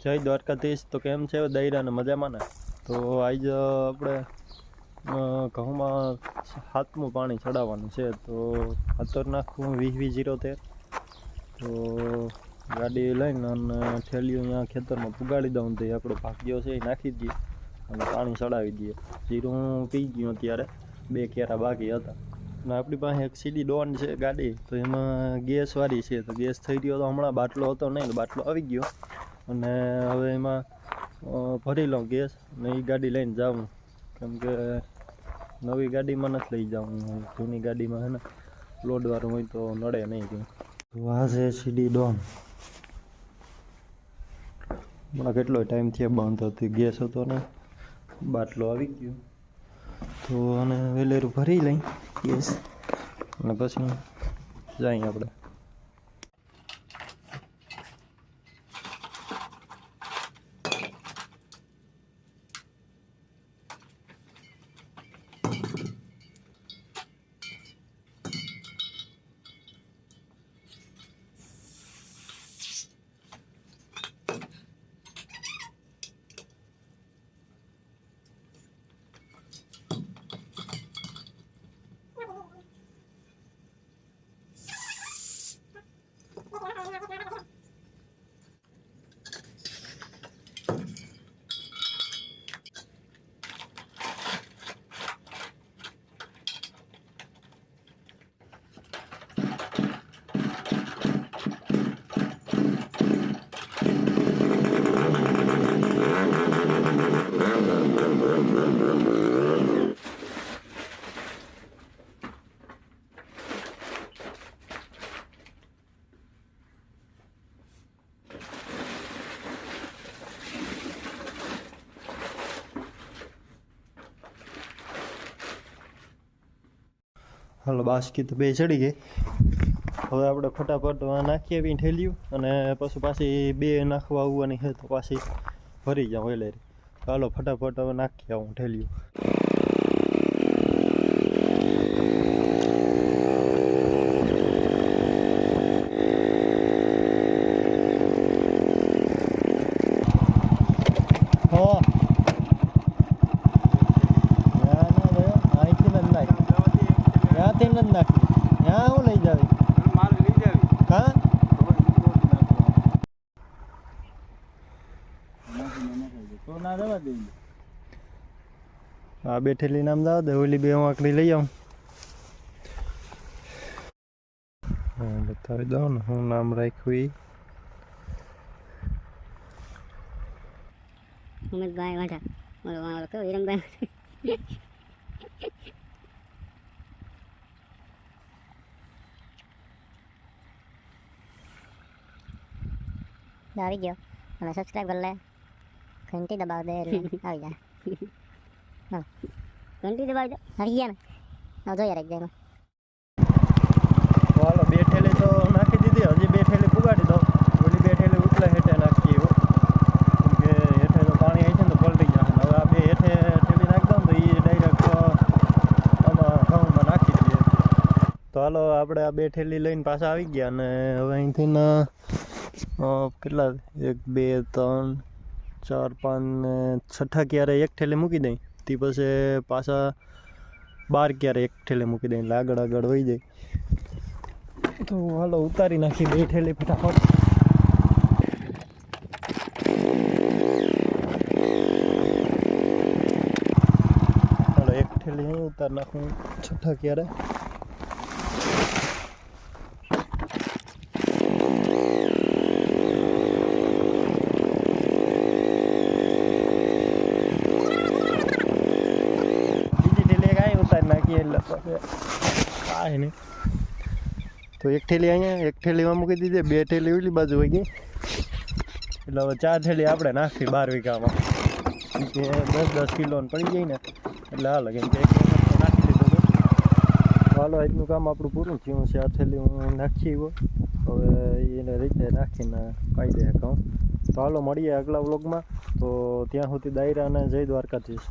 જય દ્વારકાધીશ। તો કેમ છે દાયરા ને મજામાં ને? તો આજ આપણે ઘઉંમાં 7મું પાણી ચડાવવાનું છે। તો ખાતર નાખવું 20-20-13। તો ગાડી લઈને અને થેલીઓ અહીંયા ખેતરમાં પુગાડી દઉં તો આપણો ભાગ્યો છે એ નાખી દઈએ અને પાણી ચડાવી દઈએ। જીરું પી ગયું અત્યારે 2 કેરા બાકી હતા અને આપણી પાસે એક સીડી ડોન છે ગાડી, તો એમાં ગેસવાળી છે। તો ગેસ થઈ ગયો તો હમણાં બાટલો હતો નહીં, બાટલો આવી ગયો અને હવે એમાં ભરી લઉં ગેસ અને એ ગાડી લઈને જાઉં, કેમ કે નવી ગાડીમાં નથી લઈ જાઉં, જૂની ગાડીમાં છે ને લોડવાળું હોય તો નડે નહીં કંઈ। તો આ છે સીડી ડોન, હમણાં કેટલો ટાઈમ થયો બંધ હતી, ગેસ હતો ને બાટલો આવી ગયો। તો અને વેલેરું ભરી લઈ ગેસ અને પછી જઈએ આપણે। હાલો, બાસકી તો 2 ચડી ગઈ। હવે આપણે ફટાફટ નાખીએ બી ઠેલ્યું અને પછી પાછી 2 નાખવા આવવાની છે, તો પાછી ભરી જાઉં વેલેરી। હાલો ફટાફટ હવે નાખી આવું ઠેલ્યું। હું લઈ જાવી મારે લઈ જાવી હા તો ના જવા દે આ બેઠેલી નામ જાવ દે, ઓલી 2 આંકડી લઈ આવું। હા બતાવી દઉં ને હું નામ રાખ્યું। ઉમેદભાઈ વાંઢા ઓલો કયો હિરમભાઈ આવી ગયો। હવે સબસ્ક્રાઈબ કરી લે, ઘંટી દબાવ દે એટલે આવી જાય। હા ઘંટી દબાવી દે, હરી ગયા ને હવે જોઈએ રાખ જાય। હાલો 2 ઠેલી તો નાખી દીધી, હજી 2 ઠેલી પુગાડી દો, ઓલી 2 ઠેલી ઉપલા હેઠે નાખીએ એવું, કેમ કે હેઠે તો પાણી આવી છે ને તો પલટી જશે। હવે આ 2 હેઠે ઠેલી નાખી દઉં તો એ ડાયરેક્ટ આમાં ઘઉંમાં નાખી દઈએ। તો હાલો આપણે આ 2 ઠેલી લઈને પાછા આવી ગયા અને હવે અહીંથી કેટલા 1 2 3 4 5 ને 6 ક્યારે 1 ઠેલે મૂકી દઈ, તે પછી પાછા 12 ક્યારે 1 ઠેલે મૂકી દઈ, એટલે આગળ વહી જાય। તો હાલો ઉતારી નાખી 2 ઠેલી ફટાફટ। હાલો 1 ઠેલી અહીં ઉતાર નાખું 6 ક્યારે। नहीं तो 1 ઠેલી અહીંયા 1 ઠેલીમાં મૂકી દીધી, 2 ઠેલી ઓલી બાજુ હોય ગઈ, એટલે હવે 4 ઠેલી આપણે નાખી 12 વીઘામાં, કે 10-10 કિલોને પડી જાય ને એટલે હાલ, કેમ કે 1 નાખી દીધું હતું। હાલો આજનું કામ આપણું પૂરું થયું છે। આ ઠેલી હું નાખી હવે એને રીતે નાખીને પાઈ દે કહું। તો હાલો મળીએ આગલા વ્લોગમાં, તો ત્યાં સુધી દાયરા અને જય દ્વારકાધીશ।